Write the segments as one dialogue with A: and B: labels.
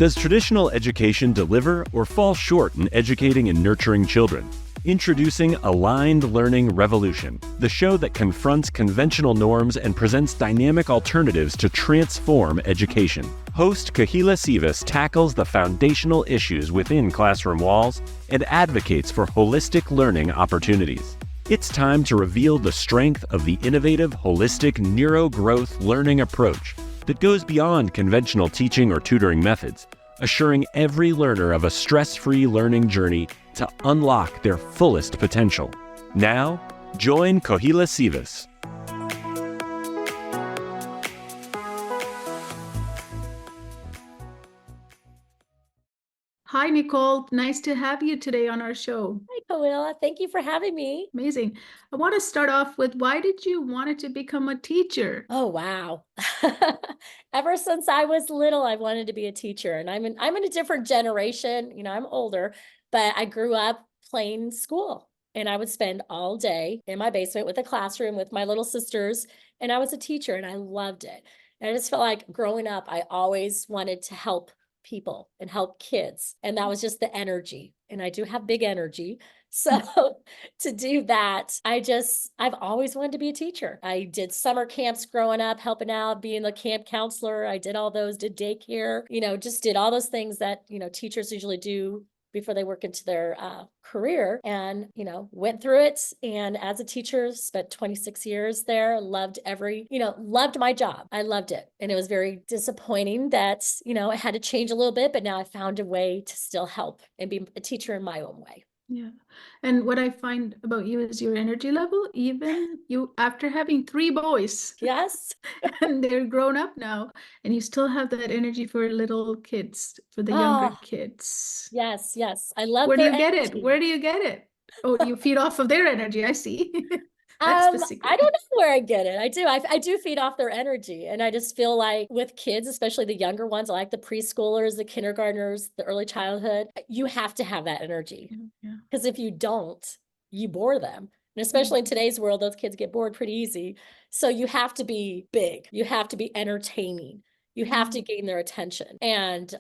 A: Does traditional education deliver or fall short in educating and nurturing children? Introducing Aligned Learning Revolution, the show that confronts conventional norms and presents dynamic alternatives to transform education. Host Kohila Sivas tackles the foundational issues within classroom walls and advocates for holistic learning opportunities. It's time to reveal the strength of the innovative, holistic neurogrowth learning approach that goes beyond conventional teaching or tutoring methods, assuring every learner of a stress-free learning journey to unlock their fullest potential. Now, join Kohila Sivas.
B: Hi, Nicole. Nice to have you today on our show.
C: Hi, Kohila. Thank you for having me.
B: Amazing. I want to start off with, why did you want to become a teacher?
C: Oh, wow. Ever since I was little, I wanted to be a teacher, and I'm in a different generation. I'm older, but I grew up playing school, and I would spend all day in my basement with a classroom with my little sisters, and I was a teacher, and I loved it. And I just felt like growing up, I always wanted to help people and help kids, and that was just the energy. And I do have big energy. So to do that, I've always wanted to be a teacher. I did summer camps growing up, helping out, being the camp counselor. I did all those, did daycare, just did all those things that, teachers usually do before they work into their career, and, went through it. And as a teacher, spent 26 years there, loved loved my job. I loved it. And it was very disappointing that, it had to change a little bit, but now I found a way to still help and be a teacher in my own way.
B: Yeah. And what I find about you is your energy level, even you after having 3 boys.
C: Yes.
B: And they're grown up now, and you still have that energy for little kids, for the younger kids.
C: Yes, yes. I love
B: Where do
C: their
B: you get
C: energy.
B: it? Where do you get it? Oh, you feed off of their energy, I see. That's the secret.
C: I don't know where I get it. I do feed off their energy. And I just feel like with kids, especially the younger ones, I like the preschoolers, the kindergartners, the early childhood, you have to have that energy.
B: Yeah.
C: Because if you don't, you bore them. And especially in today's world, those kids get bored pretty easy. So you have to be big. You have to be entertaining. You have to gain their attention. And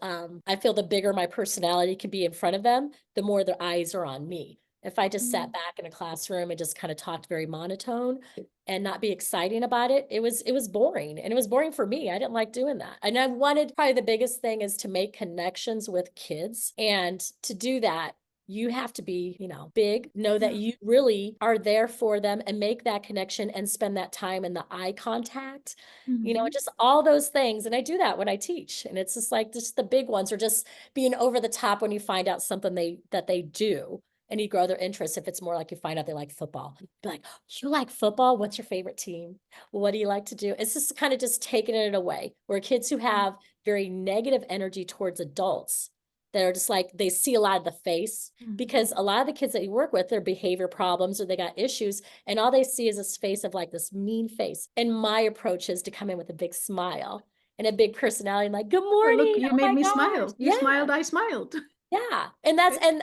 C: I feel the bigger my personality can be in front of them, the more their eyes are on me. If I just sat back in a classroom and just kind of talked very monotone and not be exciting about it, it was boring. And it was boring for me. I didn't like doing that. And I wanted, probably the biggest thing is to make connections with kids. And to do that, you have to be, big, know that you really are there for them and make that connection and spend that time in the eye contact, and just all those things. And I do that when I teach. And it's just like, just the big ones, or just being over the top when you find out something that they do. And you grow their interest. If it's more like you find out they like football, be like, you like football? What's your favorite team? What do you like to do? It's just kind of just taking it away, where kids who have very negative energy towards adults, that are just like, they see a lot of the face, because a lot of the kids that you work with, their behavior problems or they got issues, and all they see is this face of like this mean face. And my approach is to come in with a big smile and a big personality, and like, good morning.
B: Look, you made me smile. You smiled, I smiled.
C: Yeah. And that's, and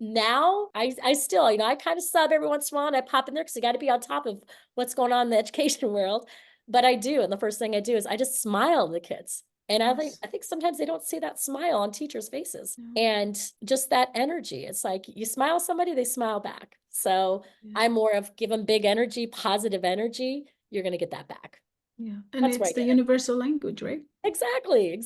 C: now I still, I kind of sub every once in a while, and I pop in there because I got to be on top of what's going on in the education world. But I do. And the first thing I do is I just smile at the kids. And I think sometimes they don't see that smile on teachers' faces, and just that energy. It's like, you smile at somebody, they smile back. So I'm more of, give them big energy, positive energy. You're going to get that back.
B: Yeah. And it's the universal language, right?
C: Exactly.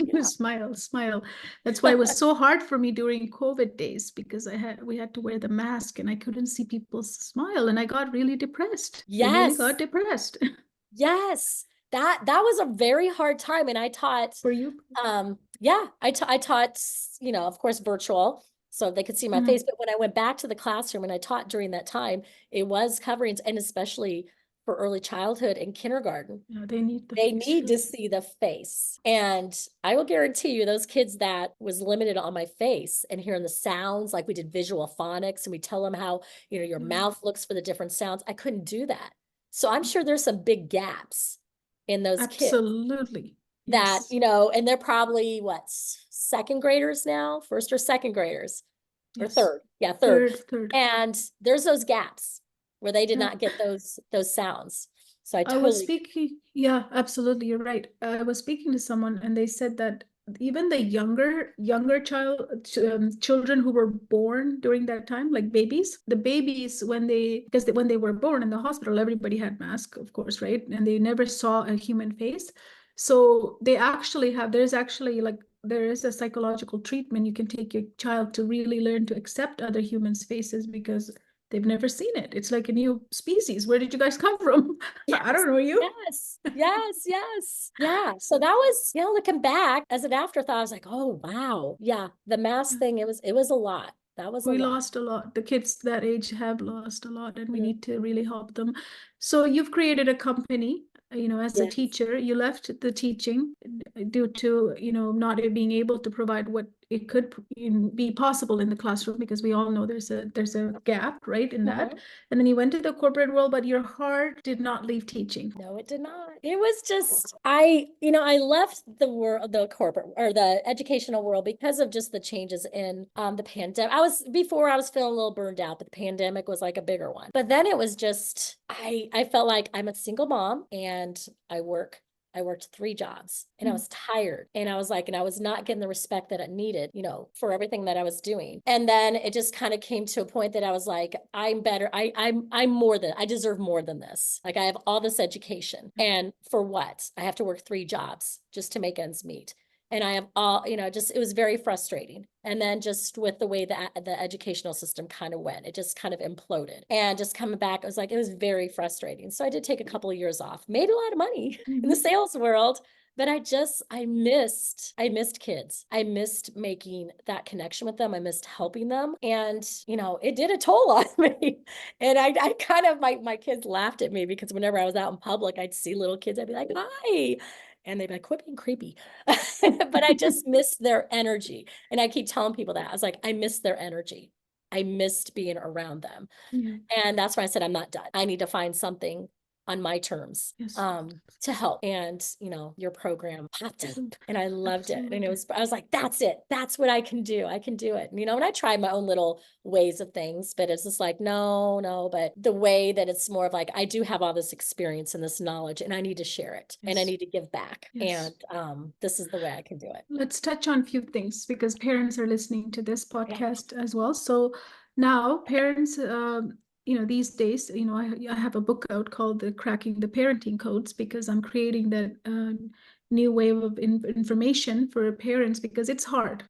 C: Yeah.
B: Smile. That's why it was so hard for me during COVID days, because we had to wear the mask and I couldn't see people smile, and I got really depressed.
C: Yes.
B: I really got depressed.
C: Yes. That was a very hard time. And I taught,
B: for you?
C: I taught, of course, virtual, so they could see my face. But when I went back to the classroom and I taught during that time, it was coverings, and especially for early childhood and kindergarten.
B: Yeah, they need
C: to see the face. And I will guarantee you, those kids that was limited on my face and hearing the sounds, like we did visual phonics, and we tell them how, your mouth looks for the different sounds. I couldn't do that. So I'm sure there's some big gaps in those kids.
B: Absolutely.
C: That, and they're probably second graders now, first or second graders, or third. Yeah, third. And there's those gaps where they did not get those sounds. So I was speaking,
B: yeah, absolutely, you're right. I was speaking to someone, and they said that even the younger children who were born during that time, like babies, the babies, when they were born in the hospital, everybody had masks, of course, right? And they never saw a human face. So they actually there is a psychological treatment you can take your child to really learn to accept other humans' faces, because they've never seen it. It's like a new species. Where did you guys come from? I don't know you.
C: Yes. Yeah. So that was, looking back as an afterthought, I was like, oh, wow. Yeah. The mask thing, it was a lot. That was a
B: We
C: lot.
B: lost a lot. The kids that age have lost a lot, and we
C: Mhm.
B: need to really help them. So you've created a company, as a
C: Yes.
B: teacher. You left the teaching due to, not being able to provide what it could be possible in the classroom, because we all know there's a gap, right, in that.
C: Mhm.
B: And then you went to the corporate world, but your heart did not leave teaching.
C: No, it did not. It was just, I left the corporate or the educational world because of just the changes in the pandemic. I was feeling a little burned out, but the pandemic was like a bigger one. But then it was just, I felt like I'm a single mom and I worked 3 jobs and I was tired, and I was like, and I was not getting the respect that I needed, for everything that I was doing. And then it just kind of came to a point that I was like, I'm better. I deserve more than this. Like, I have all this education, and for what? I have to work 3 jobs just to make ends meet. And I have all, it was very frustrating. And then just with the way that the educational system kind of went, it just kind of imploded. And just coming back, it was very frustrating. So I did take a couple of years off, made a lot of money in the sales world, but I missed kids. I missed making that connection with them. I missed helping them. And, it did a toll on me. And I kind of, my kids laughed at me because whenever I was out in public, I'd see little kids, I'd be like, hi. And they'd be like, quit being creepy. But I just missed their energy. And I keep telling people that. I was like, I missed their energy. I missed being around them.
B: Yeah.
C: And that's why I said, I'm not done. I need to find something on my terms,
B: Yes.
C: to help. And, your program popped up and I loved it. And
B: Absolutely.
C: I was like, that's it. That's what I can do. I can do it. And, and I tried my own little ways of things, but it's just like, no, but the way that it's more of like, I do have all this experience and this knowledge and I need to share it and I
B: Yes.
C: need to give back.
B: Yes.
C: And, this is the way I can do it.
B: Let's touch on a few things, because parents are listening to this podcast as well. So now parents, these days, I have a book out called the Cracking the Parenting Codes, because I'm creating that new wave of information for parents, because it's hard.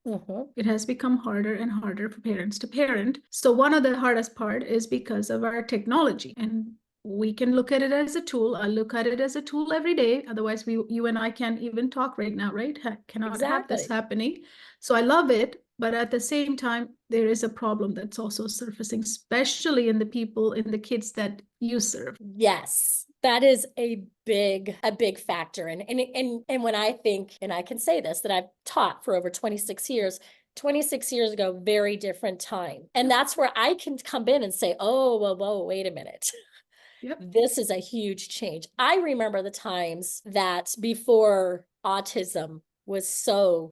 B: It has become harder and harder for parents to parent. So one of the hardest part is because of our technology, and we can look at it as a tool. I look at it as a tool every day. Otherwise, you and I can't even talk right now, right? Cannot have this happening. So I love it. But at the same time, there is a problem that's also surfacing, especially in the kids that you serve.
C: Yes, that is a big factor. And when I think, and I can say this, that I've taught for over 26 years, 26 years ago, very different time. And that's where I can come in and say, oh, whoa, wait a minute.
B: Yep.
C: This is a huge change. I remember the times that before autism was so,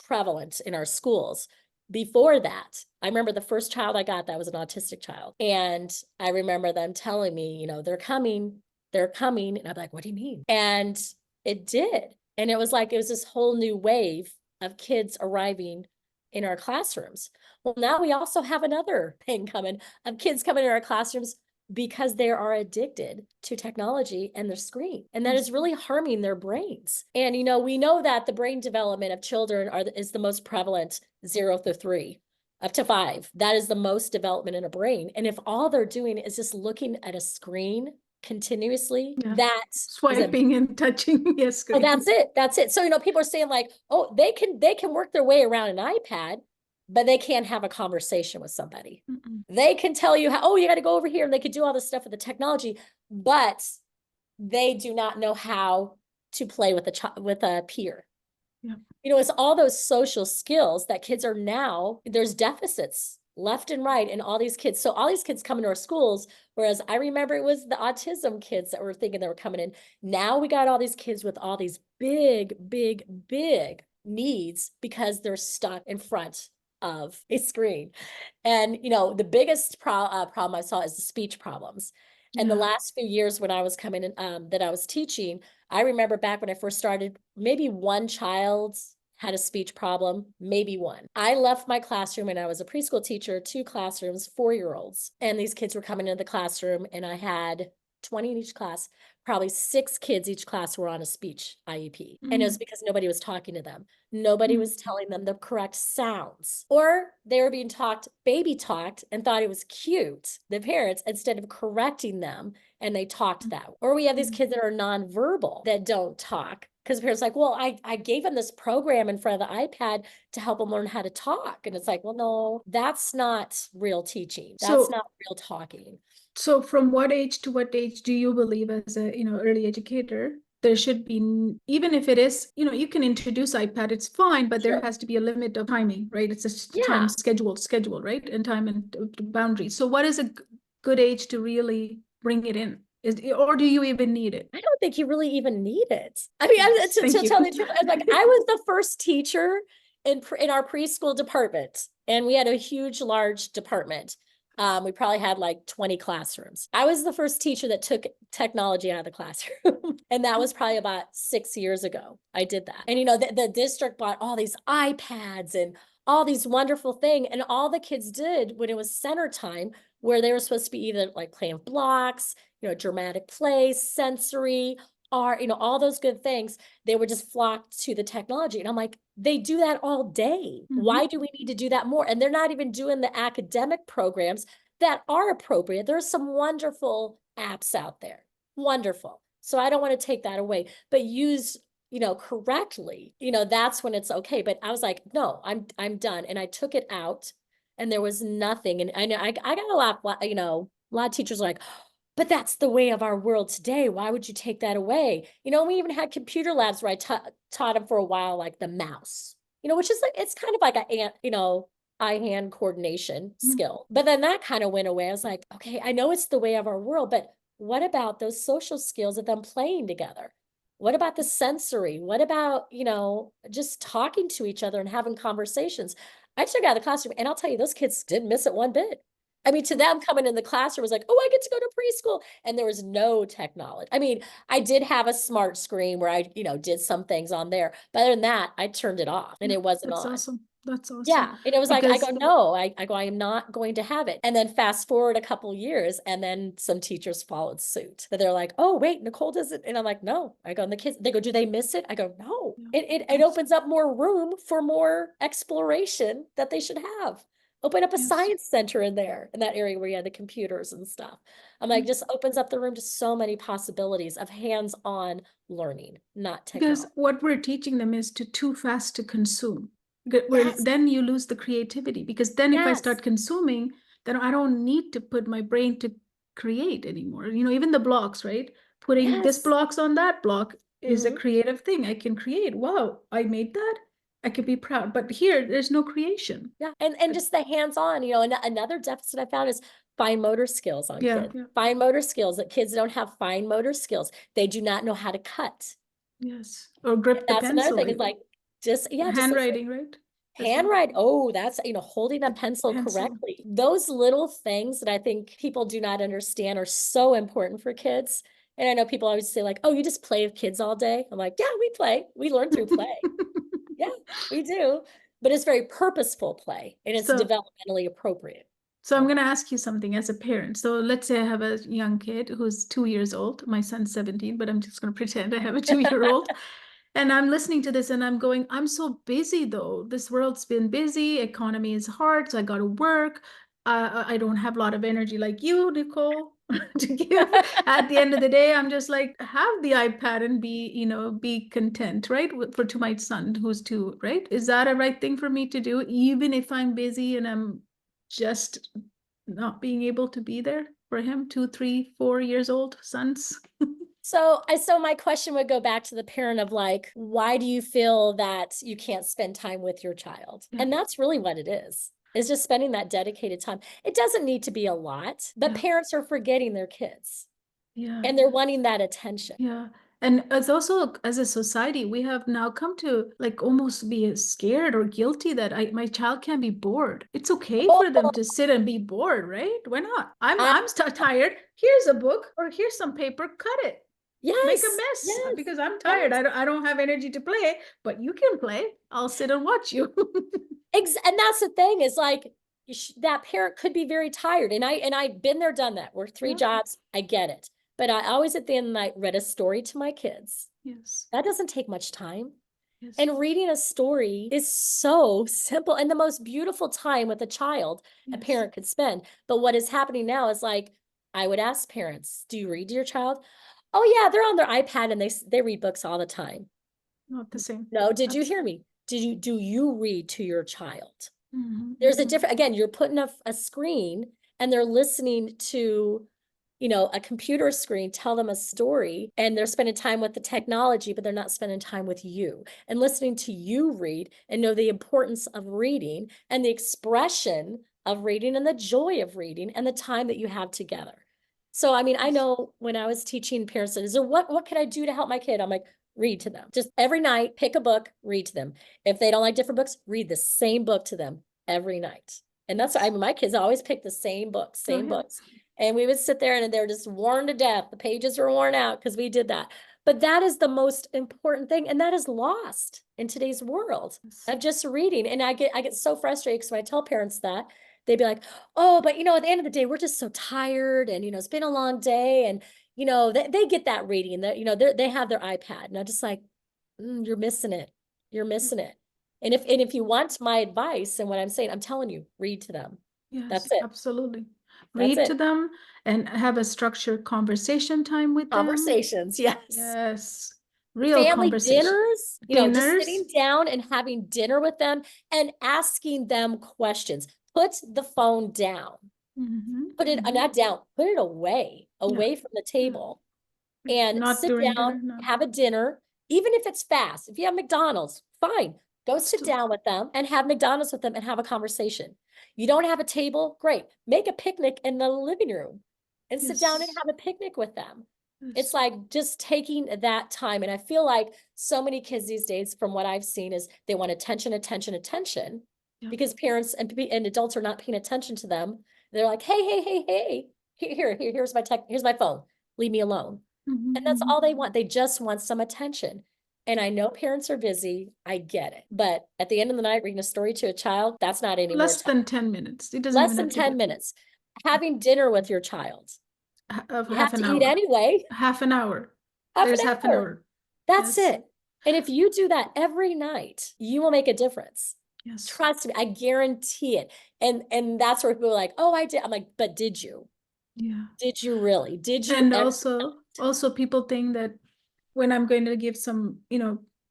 C: prevalent in our schools. Before that, I remember the first child I got that was an autistic child. And I remember them telling me, they're coming. And I'm like, what do you mean? And it did. And it was this whole new wave of kids arriving in our classrooms. Well, now we also have another thing coming of kids coming in our classrooms because they are addicted to technology and their screen. And that is really harming their brains. And, we know that the brain development of children is the most prevalent 0 to 3, up to 5. That is the most development in a brain. And if all they're doing is just looking at a screen continuously, that's
B: swiping and touching. Yes.
C: Oh, that's it. So, people are saying like, oh, they can work their way around an iPad, but they can't have a conversation with somebody. They can tell you how, oh, you got to go over here, and they can do all this stuff with the technology, but they do not know how to play with a peer.
B: Yeah.
C: It's all those social skills that kids are now, there's deficits left and right in all these kids. So all these kids come into our schools, whereas I remember it was the autism kids that were thinking they were coming in. Now we got all these kids with all these big needs because they're stuck in front of a screen. And, the biggest problem I saw is the speech problems. And the last few years when I was coming in, that I was teaching, I remember back when I first started, maybe one child had a speech problem, maybe one. I left my classroom and I was a preschool teacher, 2 classrooms, 4-year-olds. And these kids were coming into the classroom and I had 20 in each class. Probably 6 kids each class were on a speech IEP. And it was because nobody was talking to them. Nobody was telling them the correct sounds, or they were being baby talked and thought it was cute, the parents, instead of correcting them, and they talked that. Or we have these kids that are nonverbal that don't talk because the parents are like, well, I gave them this program in front of the iPad to help them learn how to talk. And it's like, well, no, that's not real teaching. That's not real talking.
B: So from what age to what age do you believe as a, early educator, there should be, even if it is, you can introduce iPad, it's fine, but there has to be a limit of timing, right? It's a time schedule, right? And time and boundaries. So what is a good age to really bring it in? Or do you even need it?
C: I don't think you really even need it. I mean, to tell the truth, like I was the first teacher in our preschool department, and we had a huge, large department. We probably had like 20 classrooms. I was the first teacher that took technology out of the classroom. And that was probably about 6 years ago. I did that. And the district bought all these iPads and all these wonderful things. And all the kids did when it was center time, where they were supposed to be either like playing blocks, dramatic plays, sensory, art, all those good things, they would just flock to the technology. And I'm like, they do that all day. Why do we need to do that more? And they're not even doing the academic programs that are appropriate. There's some wonderful apps out there. Wonderful. So I don't want to take that away, but use, correctly, that's when it's okay. But I was like, no, I'm done. And I took it out and there was nothing. And I know I got a lot, a lot of teachers are like, but that's the way of our world today. Why would you take that away? We even had computer labs where I taught them for a while, like the mouse, which is like, it's kind of like eye-hand coordination skill. But then that kind of went away. I was like, okay, I know it's the way of our world, but what about those social skills of them playing together? What about the sensory? What about, just talking to each other and having conversations? I took out of the classroom and I'll tell you, those kids didn't miss it one bit. I mean, to them coming in the classroom was like, oh, I get to go to preschool. And there was no technology. I mean, I did have a smart screen where I, did some things on there. But other than that, I turned it off and it wasn't on.
B: Awesome. That's awesome.
C: Yeah. And it was like, I go, no, I go, I am not going to have it. And then fast forward a couple of years, and then some teachers followed suit. That they're like, oh, wait, Nicole doesn't. And I'm like, no. I go, and the kids, they go, do they miss it? I go, no. It opens up more room for more exploration that they should have. Open up a science center in that area where you had the computers and stuff. I'm like, just opens up the room to so many possibilities of hands-on learning, not technology.
B: Because what we're teaching them is too fast to consume. Then you lose the creativity, because then if I start consuming, then I don't need to put my brain to create anymore. Even the blocks, right? Putting this blocks on that block is a creative thing. I can create. Wow, I made that. I could be proud. But here, there's no creation.
C: Yeah. And just the hands-on, another deficit I found is fine motor skills on kids. Yeah. Fine motor skills, that kids don't have fine motor skills. They do not know how to cut.
B: Yes. Or grip the pencil.
C: That's another thing. It's like,
B: handwriting, right?
C: Handwrite. Oh, that's, holding a pencil correctly. Those little things that I think people do not understand are so important for kids. And I know people always say like, oh, you just play with kids all day. I'm like, yeah, we play. We learn through play. Yeah, we do. But it's very purposeful play, and it's developmentally appropriate.
B: So I'm going to ask you something as a parent. So let's say I have a young kid who's 2 years old. My son's 17, but I'm just going to pretend I have a 2-year-old. And I'm listening to this and I'm going, I'm so busy though. This world's been busy. Economy is hard. So I got to work. I don't have a lot of energy like you, Nicole, to give. At the end of the day, I'm just like, have the iPad and be content, right? To my son who's 2, right? Is that a right thing for me to do? Even if I'm busy and I'm just not being able to be there for him, 2, 3, 4 years old sons.
C: So my question would go back to the parent of like, why do you feel that you can't spend time with your child? And that's really what it is. It's just spending that dedicated time. It doesn't need to be a lot, but parents are forgetting their kids. Yeah. And they're wanting that attention.
B: Yeah. And it's also, as a society, we have now come to like almost be scared or guilty that my child can be bored. It's okay for them to sit and be bored, right? Why not? I'm tired. Here's a book or here's some paper, cut it. Make a
C: Yes,
B: mess
C: yes,
B: because I'm tired.
C: yes.
B: I don't have energy to play, but you can play. I'll sit and watch you.
C: And that's the thing is like that parent could be very tired. And I've been there, done that. Worked 3
B: Yeah.
C: jobs. I get it. But I always at the end of the night read a story to my kids.
B: Yes.
C: That doesn't take much time.
B: Yes.
C: And reading a story is so simple and the most beautiful time with a child a
B: Yes.
C: parent could spend. But what is happening now is like, I would ask parents, do you read to your child? Oh yeah, they're on their iPad and they read books all the time.
B: Not the same.
C: No, did you hear me? Do you read to your child?
B: Mm-hmm.
C: There's a different, again, you're putting a screen and they're listening to, a computer screen, tell them a story, and they're spending time with the technology, but they're not spending time with you and listening to you read and know the importance of reading and the expression of reading and the joy of reading and the time that you have together. So, I mean, I know when I was teaching parents, is there what can I do to help my kid? I'm like, read to them. Just every night, pick a book, read to them. If they don't like different books, read the same book to them every night. And that's, I mean, my kids always pick the same books, same books. And we would sit there and they're just worn to death. The pages were worn out because we did that. But that is the most important thing. And that is lost in today's world of just reading. And I get so frustrated because when I tell parents that, they'd be like, oh, but at the end of the day, we're just so tired. And, it's been a long day. And, they get that reading that, they have their iPad. And I'm just like, you're missing it. You're missing it. And if you want my advice and what I'm saying, I'm telling you, read to them.
B: Yes,
C: That's it.
B: absolutely.
C: That's
B: Read to
C: it.
B: them and have a structured conversation time with them.
C: Conversations, yes.
B: Yes. Real
C: Family
B: conversation.
C: dinners, just
B: Dinners.
C: sitting down and having dinner with them and asking them questions. Put the phone down.
B: Mhm,
C: Put it
B: mhm.
C: not down, put it away from the table and
B: Not
C: sit
B: during
C: down,
B: dinner, no.
C: have a dinner, even if it's fast. If you have McDonald's, fine. Go sit
B: Still.
C: down with them and have McDonald's with them and have a conversation. You don't have a table? Great. Make a picnic in the living room and sit down and
B: Yes.
C: have a picnic with them.
B: Yes.
C: It's like just taking that time. And I feel like so many kids these days, from what I've seen, is they want attention, attention, attention,
B: Yeah.
C: because parents and adults are not paying attention to them. They're like, hey, here's my phone. Leave me alone.
B: Mhm,
C: And that's
B: mhm.
C: all they want. They just want some attention. And I know parents are busy. I get it. But at the end of the night, reading a story to a child, that's not any more
B: Less
C: time.
B: than 10 minutes. It doesn't
C: Less
B: even
C: than
B: have to
C: 10
B: be
C: minutes. Having dinner with your child.
B: of
C: You
B: half
C: have
B: an
C: to
B: hour.
C: eat anyway.
B: Half an hour.
C: Half
B: There's
C: an
B: half an
C: hour.
B: hour.
C: That's
B: Yes.
C: it. And if you do that every night, you will make a difference.
B: Yes.
C: Trust me, I guarantee it. And that's where people are like, oh, I did. I'm like, but did you?
B: Yeah.
C: Did you really? Did you
B: And
C: ever?
B: also people think that when I'm going to give some,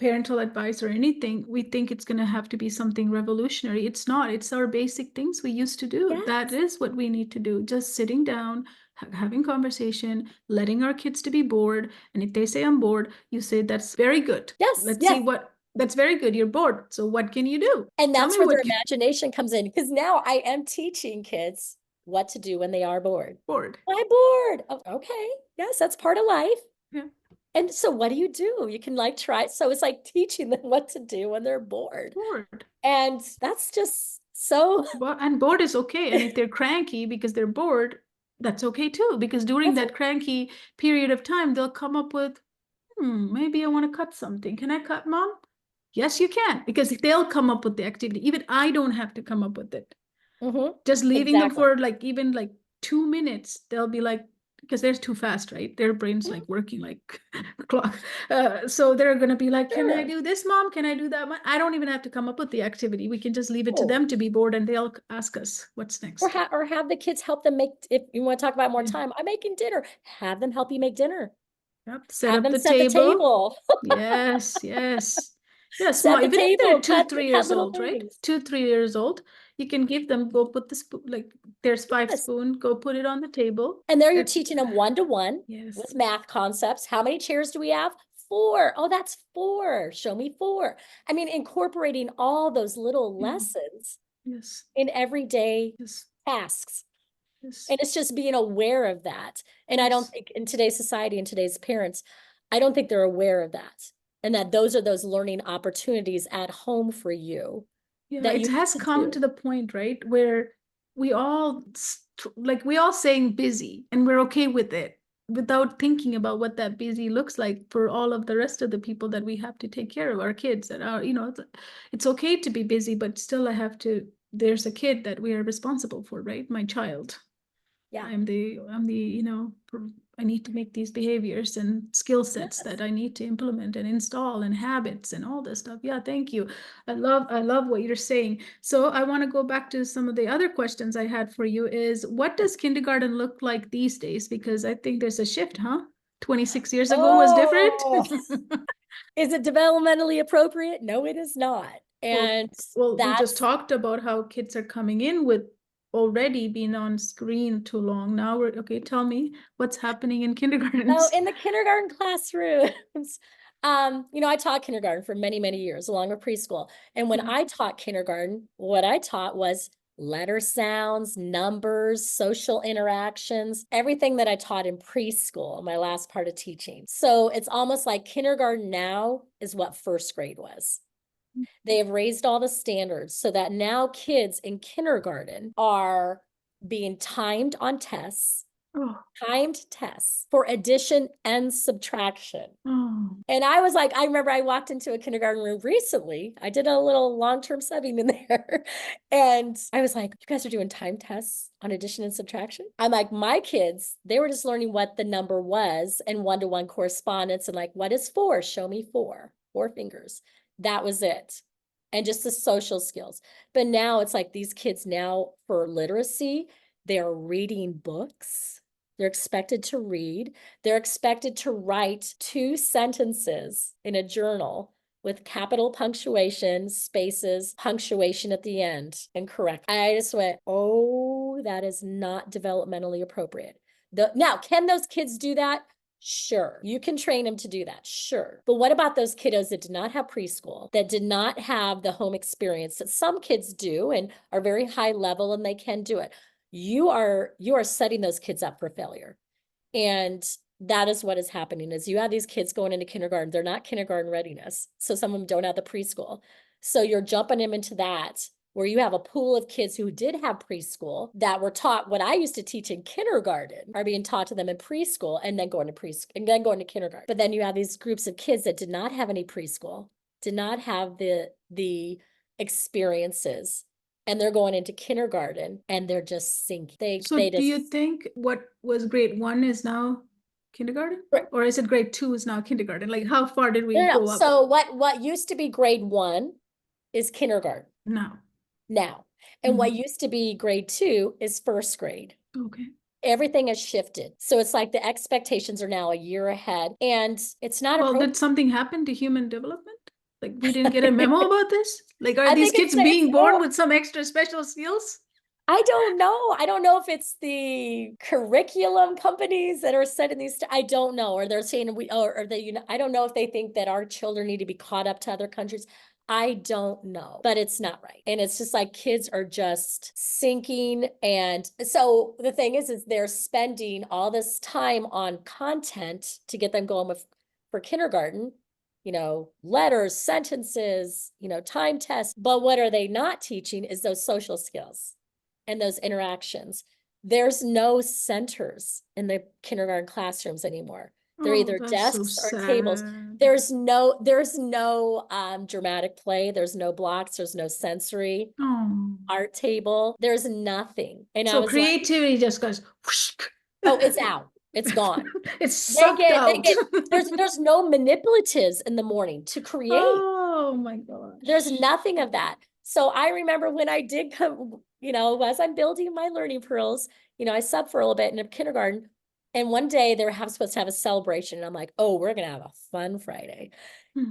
B: parental advice or anything, we think it's going to have to be something revolutionary. It's not. It's our basic things we used to do.
C: Yes.
B: That is what we need to do. Just sitting down, having conversation, letting our kids to be bored. And if they say I'm bored, you say that's very good.
C: Yes.
B: Let's see that's very good. You're bored. So what can you do?
C: And that's where their imagination comes in. Because now I am teaching kids what to do when they are bored.
B: Bored.
C: I'm bored. Oh, okay. Yes, that's part of life.
B: Yeah.
C: And so what do? You can try. So it's like teaching them what to do when they're bored.
B: Bored.
C: And that's just so.
B: And bored is okay. And if they're cranky because they're bored, that's okay too. Because during that cranky period of time, they'll come up with, maybe I want to cut something. Can I cut, Mom? Yes, you can. Because they'll come up with the activity. Even I don't have to come up with it. Just leaving them for even 2 minutes, they'll be like, because they're too fast, right? Their brain's working like a clock. So they're going to be like, can I do this, Mom? Can I do that? I don't even have to come up with the activity. We can just leave it to them to be bored and they'll ask us what's next.
C: Or have the kids help them make, if you want to talk about more time, I'm making dinner. Have them help you make dinner.
B: Yep. Set the table. Yes, yes. Yeah, small. Even if they're 2, 3 years old, right? 2, 3 years old, you can give them, go put the spoon, there's 5 spoon, go put it on the table.
C: And there you're teaching them one-to-one with math concepts. How many chairs do we have? 4. Oh, that's 4. Show me 4. I mean, incorporating all those little lessons in everyday tasks. And it's just being aware of that. And I don't think in today's society and today's parents, I don't think they're aware of that. And that those are those learning opportunities at home for you.
B: Yeah, it has come to the point, right, where we all saying busy and we're okay with it. without thinking about what that busy looks like for all of the rest of the people that we have to take care of, our kids that are, it's okay to be busy, but still there's a kid that we are responsible for, right? My child.
C: Yeah.
B: I'm the, I need to make these behaviors and skill sets that I need to implement and install and habits and all this stuff. Yeah, thank you. I love what you're saying. So I want to go back to some of the other questions I had for you is what does kindergarten look like these days? Because I think there's a shift, huh? 26 years ago was different.
C: Is it developmentally appropriate? No, it is not. And
B: well, we just talked about how kids are coming in with already been on screen too long. Now okay, tell me what's happening in kindergarten.
C: Oh, in the kindergarten classrooms. I taught kindergarten for many, many years along with preschool. And when I taught kindergarten, what I taught was letter sounds, numbers, social interactions, everything that I taught in preschool, my last part of teaching. So it's almost like kindergarten now is what first grade was. They have raised all the standards so that now kids in kindergarten are being timed on tests, timed tests for addition and subtraction. And I was like, I remember I walked into a kindergarten room recently. I did a little long-term subbing in there. And I was like, you guys are doing time tests on addition and subtraction? I'm like, my kids, they were just learning what the number was and one-to-one correspondence and like, what is 4? Show me 4 fingers. That was it. And just the social skills. But now it's like these kids now for literacy, they're reading books. They're expected to read. They're expected to write 2 sentences in a journal with capital punctuation, spaces, punctuation at the end, and correct. I just went, oh, that is not developmentally appropriate. Now, can those kids do that? Sure. You can train them to do that. Sure. But what about those kiddos that did not have preschool, that did not have the home experience that some kids do and are very high level and they can do it? You are setting those kids up for failure. And that is what is happening is you have these kids going into kindergarten. They're not kindergarten readiness. So some of them don't have the preschool. So you're jumping them into that where you have a pool of kids who did have preschool that were taught what I used to teach in kindergarten are being taught to them in preschool and then going to preschool and then going to kindergarten. But then you have these groups of kids that did not have any preschool, did not have the experiences, and they're going into kindergarten and they're just sinking.
B: So do you think what was grade 1 is now kindergarten? Right. Or is it grade 2 is now kindergarten? Like how far did we go up?
C: So what used to be grade 1 is kindergarten. Now. And what used to be grade 2 is first grade.
B: Okay.
C: Everything has shifted. So it's like the expectations are now a year ahead and it's not appropriate.
B: Did something happen to human development? Like we didn't get a memo about this? Like are these kids being born with some extra special skills?
C: I don't know. I don't know if it's the curriculum companies that are setting these. I don't know. Or they're saying I don't know if they think that our children need to be caught up to other countries. I don't know, but it's not right. And it's just like kids are just sinking. And so the thing is they're spending all this time on content to get them going for kindergarten, letters, sentences, time tests. But what are they not teaching is those social skills and those interactions. There's no centers in the kindergarten classrooms anymore. They're either desks or tables. There's no dramatic play. There's no blocks. There's no sensory art table. There's nothing. And so
B: creativity just goes whoosh.
C: Oh, it's out. It's gone.
B: It's sucked out.
C: There's no manipulatives in the morning to create.
B: Oh my gosh.
C: There's nothing of that. So I remember when I did come, as I'm building my learning pearls, I subbed for a little bit in a kindergarten. And one day they were supposed to have a celebration. And I'm like, oh, we're going to have a fun Friday.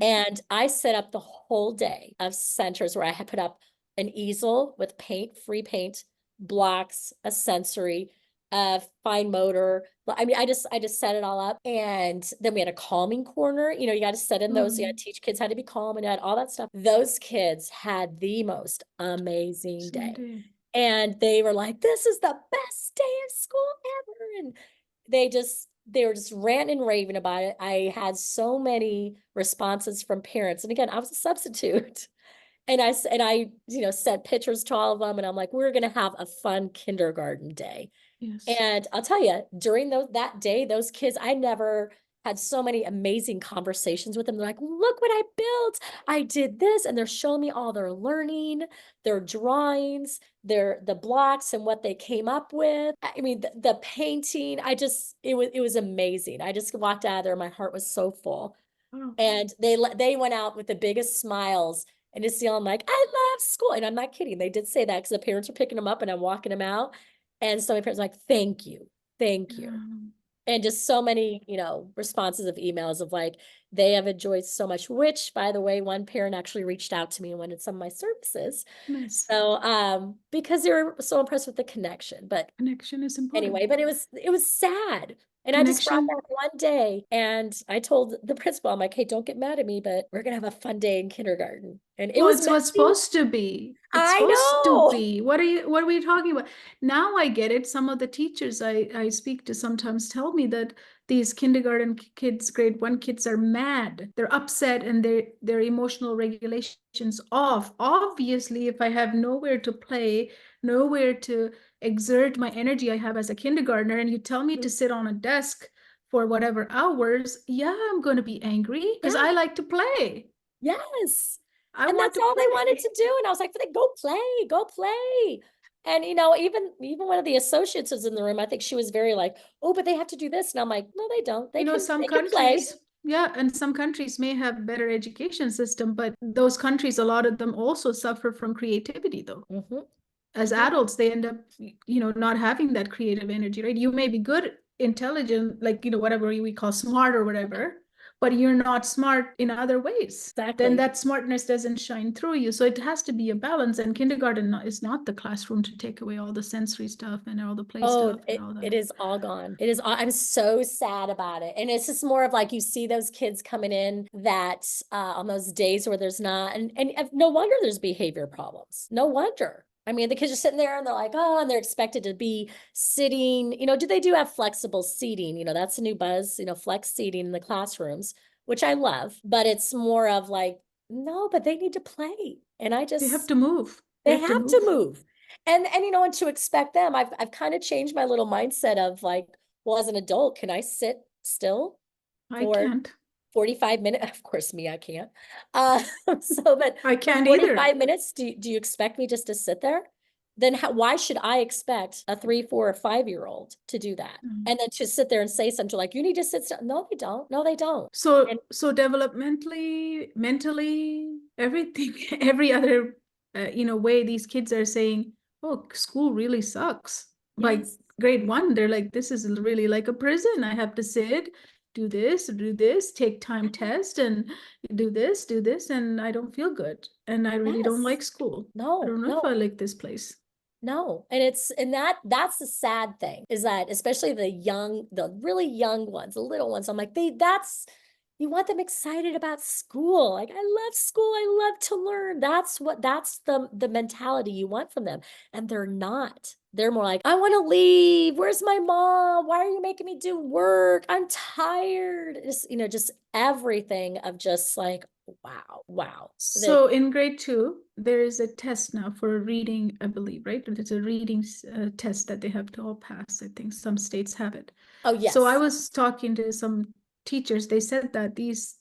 C: And I set up the whole day of centers where I had put up an easel with free paint, blocks, a sensory, fine motor. I mean, I just set it all up. And then we had a calming corner. You got to set in those, you got to teach kids how to be calm and all that stuff. Those kids had the most amazing day. And they were like, this is the best day of school ever. And they were just ranting and raving about it. I had so many responses from parents. And again, I was a substitute. And I sent pictures to all of them. And I'm like, we're going to have a fun kindergarten day.
B: Yes.
C: And I'll tell you, during that day, those kids, I never had so many amazing conversations with them. They're like, look what I built. I did this. And they're showing me all their learning, their drawings, the blocks and what they came up with. I mean, the painting, it was amazing. I just walked out of there. My heart was so full.
B: Wow.
C: And they went out with the biggest smiles. And to see, I'm like, I love school. And I'm not kidding. They did say that because the parents were picking them up and I'm walking them out. And so my parents were like, thank you. Thank you. And just so many, responses of emails of like, they have enjoyed so much, which by the way, one parent actually reached out to me and wanted some of my services.
B: Nice.
C: So, because they were so impressed with the connection, but
B: Connection is important.
C: anyway, but it was sad. And I just brought
B: Connection.
C: that one day and I told the principal, I'm like, hey, don't get mad at me, but we're going to have a fun day in kindergarten. And it
B: Well,
C: was
B: it's what's
C: messy.
B: supposed to be. It's
C: I
B: supposed
C: know.
B: to be. What are we talking about? Now I get it. Some of the teachers I speak to sometimes tell me that these kindergarten kids, grade 1 kids are mad. They're upset and their emotional regulation's off. Obviously, if I have nowhere to play, nowhere to exert my energy I have as a kindergartner, and you tell me to sit on a desk for whatever hours, yeah, I'm going to be angry because
C: Yeah.
B: I like to play.
C: Yes.
B: I
C: And
B: want
C: that's
B: to
C: all they
B: play.
C: wanted to do. And I was like, go play, go play. And even one of the associates was in the room. I think she was very like, oh, but they have to do this. And I'm like, no, they don't. They can
B: Some
C: can play.
B: countries, yeah, and some countries may have better education system, but those countries, a lot of them also suffer from creativity though.
C: Mhm.
B: As
C: Mhm.
B: adults, they end up, not having that creative energy, right? You may be good, intelligent, like, whatever we call smart or whatever, but you're not smart in other ways. Then
C: Exactly.
B: that smartness doesn't shine through you. So it has to be a balance. And kindergarten is not the classroom to take away all the sensory stuff and all the play
C: Oh,
B: stuff and all that.
C: it is all gone. It is all, I'm so sad about it. And it's just more of like you see those kids coming in that on those days where there's not, and no wonder there's behavior problems. No wonder. I mean, the kids are sitting there and they're like, oh, and they're expected to be sitting, they do have flexible seating, that's a new buzz, flex seating in the classrooms, which I love, but it's more of like, no, but they need to play. And
B: They have to move.
C: they have to move. And and to expect them, I've kind of changed my little mindset of like, well, as an adult, can I sit still
B: I
C: for
B: can't.
C: 45 minutes? Of course, me, I can't. But
B: I
C: for
B: can't
C: 45
B: either.
C: minutes, do you expect me just to sit there? Then why should I expect a 3, 4, or 5-year-old to do that? And then to sit there and say something like, you need to sit still. No, they don't. No, they don't.
B: So developmentally, mentally, everything, every other, way these kids are saying, oh, school really sucks. By
C: Yes.
B: grade 1, they're like, this is really like a prison. I have to sit, do this, take time test and do this, and I don't feel good. And I really don't
C: Yes.
B: like school. I
C: No,
B: don't know if
C: no.
B: I like this place.
C: No, and that's the sad thing is that especially the really young ones, the little ones, I'm like, you want them excited about school. Like, I love school. I love to learn. That's the mentality you want from them. And they're not. They're more like, I want to leave. Where's my mom? Why are you making me do work? I'm tired. Just everything of just like, wow.
B: So in grade 2, there is a test now for reading, I believe, right? There's a reading test that they have to all pass. I think some states have it.
C: Oh, yes.
B: So I was talking to some teachers. They said that these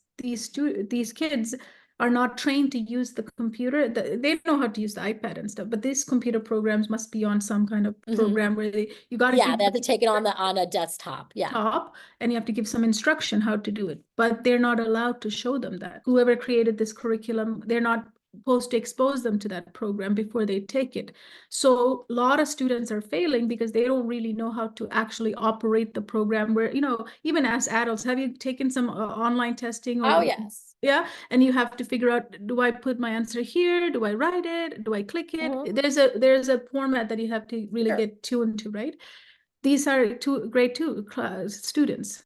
B: kids are not trained to use the computer. They know how to use the iPad and stuff, but these computer programs must be on some kind of program where you got to
C: they have to take it on a desktop. Yeah.
B: Top, and you have to give some instruction how to do it, but they're not allowed to show them that. Whoever created this curriculum, they're not supposed to expose them to that program before they take it. So a lot of students are failing because they don't really know how to actually operate the program where, even as adults, have you taken some online testing?
C: Oh, yes.
B: Yeah. And you have to figure out, do I put my answer here? Do I write it? Do I click it? There's a format that you have to really get tuned to, right? These are grade 2 class students,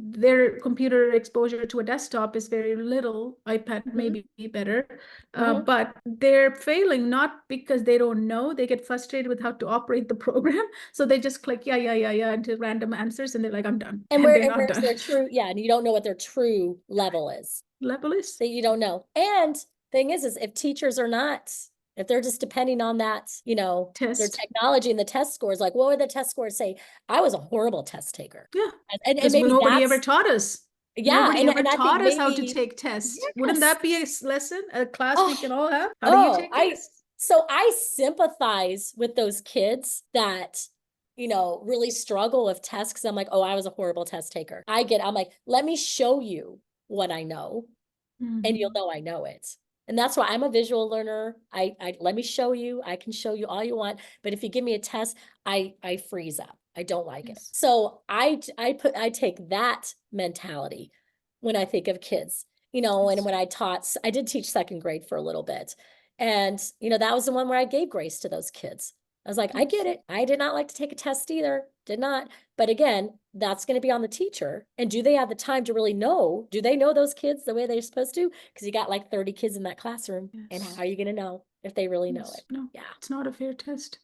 B: Their computer exposure to a desktop is very little. iPad may be better, but they're failing not because they don't know. They get frustrated with how to operate the program, so they just click yeah into random answers, and they're like, I'm done.
C: And
B: they're not
C: where's
B: done.
C: their true, and you don't know what their true level is.
B: Level is
C: that you don't know. And thing is if teachers are not If they're just depending on that, their
B: Test.
C: technology and the test scores, like what would the test scores say? I was a horrible test taker.
B: Yeah.
C: And
B: Because
C: maybe
B: nobody ever
C: that's,
B: taught us.
C: yeah.
B: Nobody ever
C: And I
B: taught
C: think
B: us how to
C: maybe,
B: take tests. Wouldn't
C: yes.
B: that be a lesson, a class we can
C: Oh,
B: all have? How do you take tests?
C: So I sympathize with those kids that, really struggle with tests, because I'm like, oh, I was a horrible test taker. I'm like, let me show you what I know, and you'll know I know it. And that's why I'm a visual learner. I let me show you. I can show you all you want, but if you give me a test, I freeze up. I don't like it.
B: Yes.
C: So I take that mentality when I think of kids, and when I did teach second grade for a little bit. And, that was the one where I gave grace to those kids. I was like, I get it. I did not like to take a test either. Did not. But again, that's going to be on the teacher. And do they have the time to really know? Do they know those kids the way they're supposed to? Because you got like 30 kids in that classroom.
B: Yes.
C: And how are you going to know if they really know it?
B: No,
C: Yeah.
B: it's not a fair test.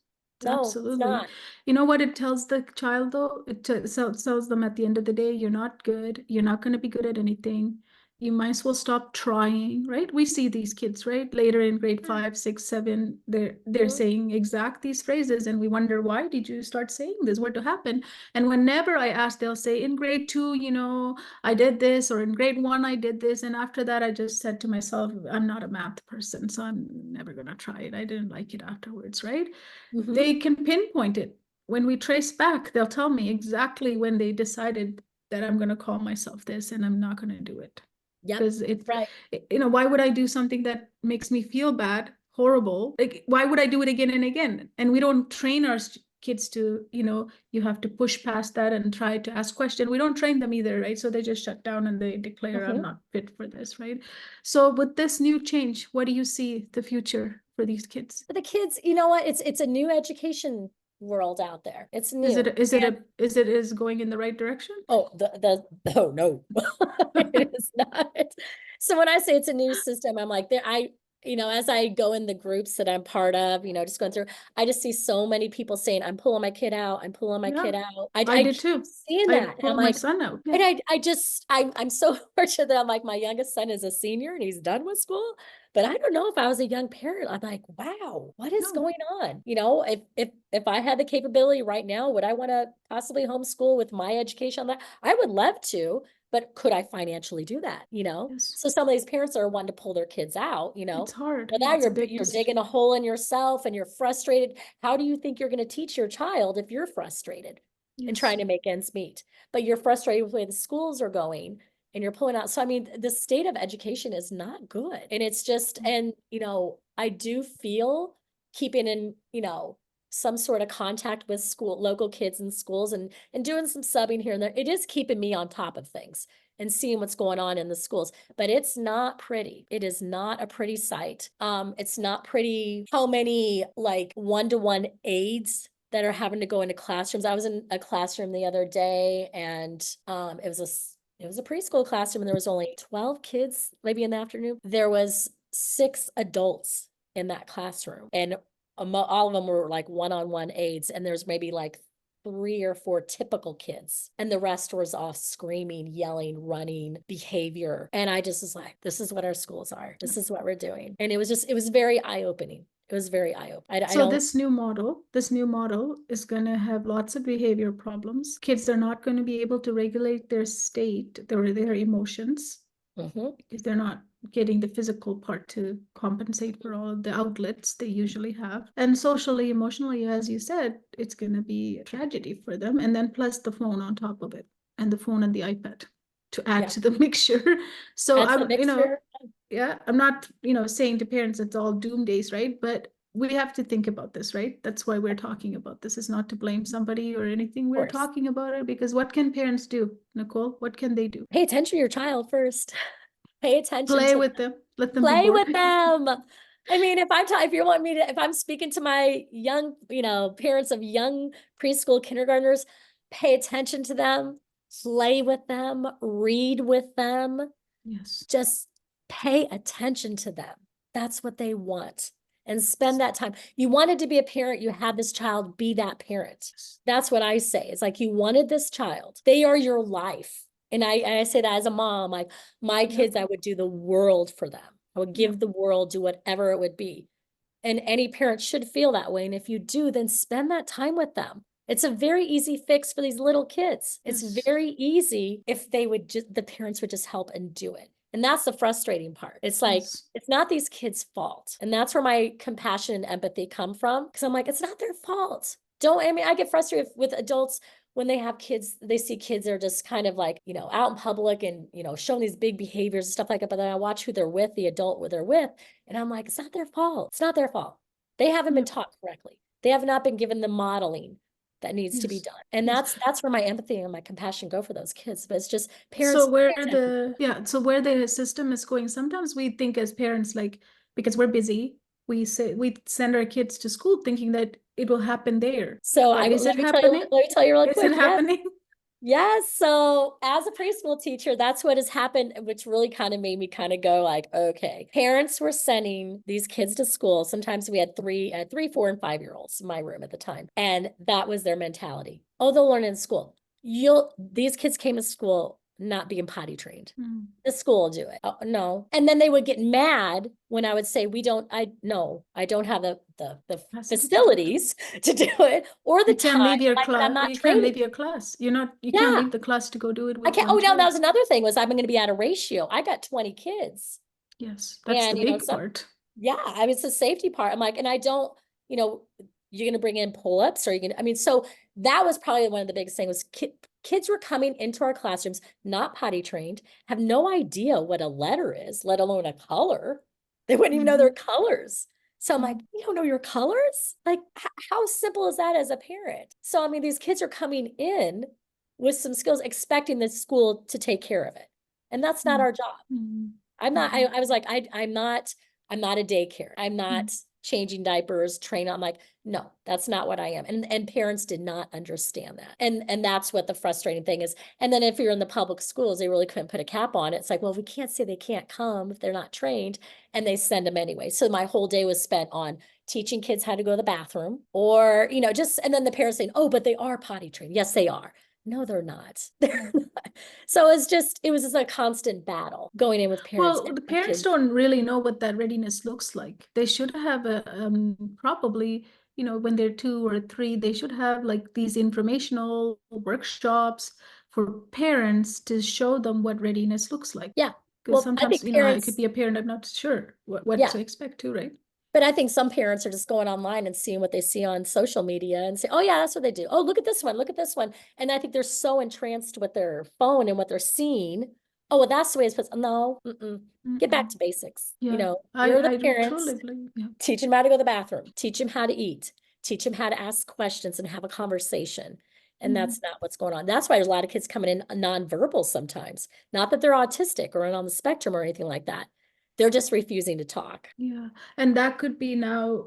C: No,
B: Absolutely.
C: it's not.
B: You know what it tells the child though? It tells them at the end of the day, you're not good. You're not going to be good at anything. You might as well stop trying, right? We see these kids, right? Later in grade 5, 6, 7, they're saying exact these phrases, and we wonder, why did you start saying this? What happened? And whenever I ask, they'll say, in grade 2, I did this, or in grade 1, I did this. And after that, I just said to myself, I'm not a math person, so I'm never going to try it. I didn't like it afterwards, right? They can pinpoint it. When we trace back, they'll tell me exactly when they decided that I'm going to call myself this and I'm not going to do it. Because
C: right.
B: Why would I do something that makes me feel bad, horrible? Like, why would I do it again and again? And we don't train our kids to, you have to push past that and try to ask questions. We don't train them either, right? So they just shut down and they declare, I'm not fit for this, right? So with this new change, what do you see the future for these kids?
C: For the kids, you know what? It's a new education world out there. It's new.
B: Is it going in the right direction?
C: Oh, oh no, it is not. So when I say it's a new system, I'm like, as I go in the groups that I'm part of, just going through, I just see so many people saying, I'm pulling my kid out. I'm pulling my kid out. I
B: did too.
C: Seeing that.
B: And I'm like, my son out.
C: Yeah. And I'm so fortunate that I'm like, my youngest son is a senior and he's done with school. But I don't know, if I was a young parent, I'm like, wow, what is going on? If I had the capability right now, would I want to possibly homeschool with my education on that? I would love to, but could I financially do that?
B: Yes.
C: So some of these parents are wanting to pull their kids out,
B: It's hard.
C: But now you're digging a hole in yourself and you're frustrated. How do you think you're going to teach your child if you're frustrated and trying to make ends meet? But you're frustrated with the way the schools are going and you're pulling out. So, I mean, the state of education is not good. And it's just, and, I do feel keeping in, some sort of contact with local kids in schools and doing some subbing here and there. It is keeping me on top of things and seeing what's going on in the schools, but it's not pretty. It is not a pretty sight. It's not pretty how many like one-to-one aides that are having to go into classrooms. I was in a classroom the other day and it was a preschool classroom and there was only 12 kids, maybe in the afternoon. There was 6 adults in that classroom and all of them were like one-on-one aides. And there's maybe like 3 or 4 typical kids and the rest was off screaming, yelling, running behavior. And I just was like, this is what our schools are. This is what we're doing. And it was very eye-opening. It was very eye-opening.
B: So this new model is going to have lots of behavior problems. Kids are not going to be able to regulate their state, their emotions, because they're not getting the physical part to compensate for all of the outlets they usually have. And socially, emotionally, as you said, it's going to be a tragedy for them. And then plus the phone on top of it, and the phone and the iPad to add to the mixture. So I'm not, saying to parents it's all doom days, right? But we have to think about this, right? That's why we're talking about this. Is not to blame somebody or anything. We're talking about it because what can parents do, Nicole? What can they do?
C: Pay attention to your child first. Pay attention.
B: Play with them. Let them
C: play with them. I mean, if I'm speaking to my young, parents of young preschool kindergartners, pay attention to them, play with them, read with them.
B: Yes.
C: Just pay attention to them. That's what they want. And spend that time. You wanted to be a parent, you had this child, be that parent. That's what I say. It's like you wanted this child. They are your life. And I say that as a mom, like my kids, I would do the world for them. I would give the world, do whatever it would be. And any parent should feel that way. And if you do, then spend that time with them. It's a very easy fix for these little kids. It's
B: Yes.
C: very easy if they would the parents would just help and do it. And that's the frustrating part. It's like,
B: Yes.
C: it's not these kids' fault. And that's where my compassion and empathy come from. Because I'm like, it's not their fault. I mean, I get frustrated with adults when they have kids, they see kids that are just kind of like, out in public and, showing these big behaviors and stuff like that. But then I watch who they're with, the adult they're with, and I'm like, it's not their fault. It's not their fault. They haven't been taught correctly. They have not been given the modeling that needs to be done. And that's where my empathy and my compassion go for those kids. But it's just parents.
B: So where the system is going, sometimes we think as parents, like, because we're busy, we send our kids to school thinking that it will happen there.
C: So
B: But is
C: let
B: it
C: me
B: happening?
C: tell you real
B: Is
C: quick.
B: it happening?
C: Yes. So as a preschool teacher, that's what has happened, which really kind of made me kind of go like, okay, parents were sending these kids to school. Sometimes we had three, 4, and 5-year-olds in my room at the time. And that was their mentality. Oh, they'll learn in school. These kids came to school not being potty trained. The school will do it. Oh, no. And then they would get mad when I would say, I don't have the facilities to do it or the
B: You can't
C: time.
B: leave your
C: Like,
B: class.
C: I'm not
B: You can't
C: training.
B: leave your class. You can't leave the class to go do it
C: I
B: with
C: can't.
B: one
C: Oh, now that
B: child.
C: was another thing was I'm going to be at a ratio. I got 20 kids.
B: Yes, that's
C: And,
B: the big part.
C: Yeah, I mean, it's the safety part. I'm like, and I don't, you're going to bring in pull-ups, or so that was probably one of the biggest things was kids were coming into our classrooms, not potty trained, have no idea what a letter is, let alone a color. They wouldn't even know their colors. So I'm like, you don't know your colors? Like, how simple is that as a parent? So, I mean, these kids are coming in with some skills, expecting the school to take care of it. And that's not our job. I'm not, I was like, I'm not a daycare. I'm not changing diapers, training. I'm like, no, that's not what I am. And parents did not understand that. And that's what the frustrating thing is. And then if you're in the public schools, they really couldn't put a cap on it. It's like, well, we can't say they can't come if they're not trained, and they send them anyway. So my whole day was spent on teaching kids how to go to the bathroom, or, and then the parents saying, oh, but they are potty trained. Yes, they are. No, they're not. They're not. So it was just a constant battle going in with parents.
B: Well, the parents don't really know what that readiness looks like. They should have probably, when they're 2 or 3, they should have like these informational workshops for parents to show them what readiness looks like.
C: Yeah.
B: Because
C: Well, I
B: sometimes,
C: think
B: I could be a parent, I'm not sure what to expect too, right?
C: But I think some parents are just going online and seeing what they see on social media and say, oh yeah, that's what they do. Oh, look at this one. Look at this one. And I think they're so entranced with their phone and what they're seeing. Oh, well, that's the way it's supposed to. No, get back to basics.
B: Yeah,
C: You're the
B: I
C: parents.
B: truly believe. Yeah.
C: Teach them how to go to the bathroom. Teach them how to eat. Teach them how to ask questions and have a conversation. And that's not what's going on. That's why there's a lot of kids coming in nonverbal sometimes. Not that they're autistic or on the spectrum or anything like that. They're just refusing to talk.
B: Yeah. And that could be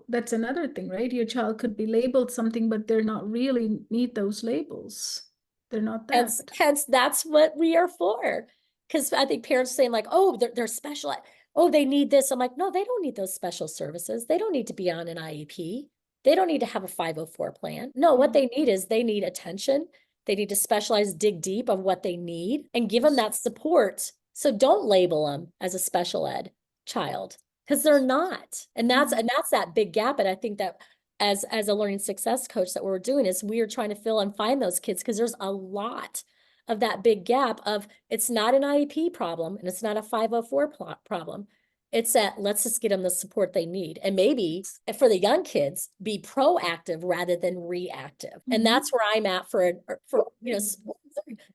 B: that's another thing, right? Your child could be labeled something, but they're not really need those labels. They're not that.
C: Hence, that's what we are for. Because I think parents saying like, oh, they're special. Oh, they need this. I'm like, no, they don't need those special services. They don't need to be on an IEP. They don't need to have a 504 plan. No, what they need is they need attention. They need to specialize, dig deep of what they need and give them that support. So don't label them as a special ed child, because they're not. And that's that big gap. And I think that as a learning success coach, that what we're doing is we are trying to fill and find those kids, because there's a lot of that big gap of it's not an IEP problem and it's not a 504 problem. It's that let's just get them the support they need. And maybe for the young kids, be proactive rather than reactive. And that's where I'm at for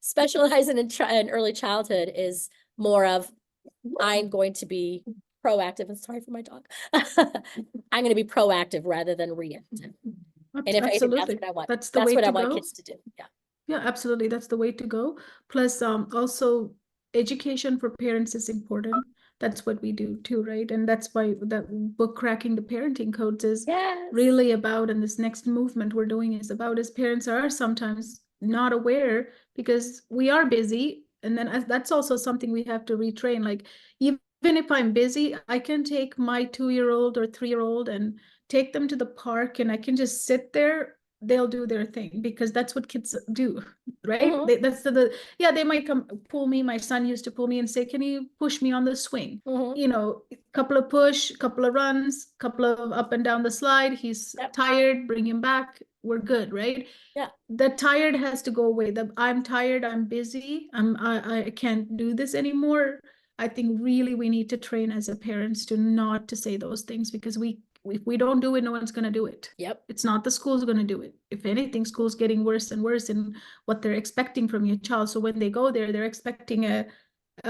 C: specializing in early childhood is more of, I'm going to be proactive, and sorry for my dog. I'm going to be proactive rather than reactive. And if anything, that's what I want.
B: That's the way
C: what
B: to
C: I want
B: go.
C: kids to do. Yeah.
B: Yeah, absolutely. That's the way to go. Plus, also education for parents is important. That's what we do too, right? And that's why that book, Cracking the Parenting Codes, is really about, and this next movement we're doing is about, as parents are sometimes not aware because we are busy. And then that's also something we have to retrain. Like, even if I'm busy, I can take my 2-year-old or 3-year-old and take them to the park, and I can just sit there they'll do their thing because that's what kids do, right?
C: Mhm.
B: That's yeah, they might come pull me. My son used to pull me and say, can you push me on the swing?
C: Mhm.
B: You know, couple of push, couple of runs, couple of up and down the slide. He's
C: Yep.
B: tired, bring him back. We're good, right?
C: Yeah.
B: The tired has to go away. I'm tired, I'm busy, I can't do this anymore. I think really we need to train as a parents to not to say those things because if we don't do it, no one's going to do it.
C: Yep.
B: It's not the school's going to do it. If anything, school's getting worse and worse in what they're expecting from your child. So when they go there, they're expecting a